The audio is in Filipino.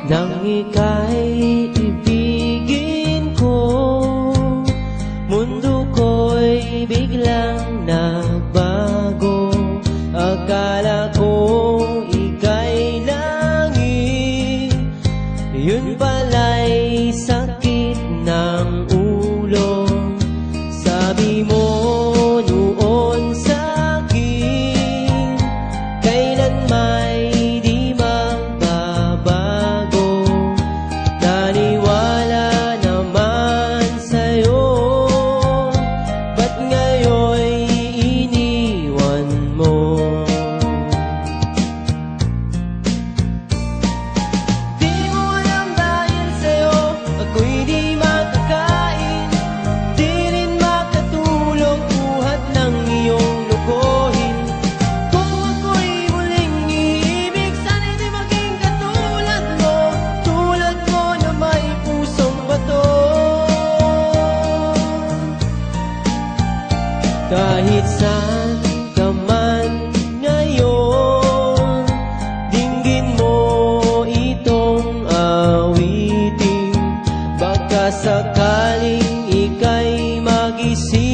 Nang ika'y ibigin ko, mundo ko'y biglang nagbago. Akala ko ika'y langit, yun pala'y sakit ng ulo. Sabi mo noon sa'kin, kailan may di magbabago. Naniwala naman sa'yo, ba't ngayon'y iniwan mo? Di mo alam dahil sa'yo ako'y di makakain, di rin makatulog buhat ng iyong lokohin. Kung ako'y muling iibig, sana'y di maging katulad mo, tulad mo na may pusong bato. Kahit saan ka man ngayon, dinggin mo itong awitin. Baka sakaling ika'y magising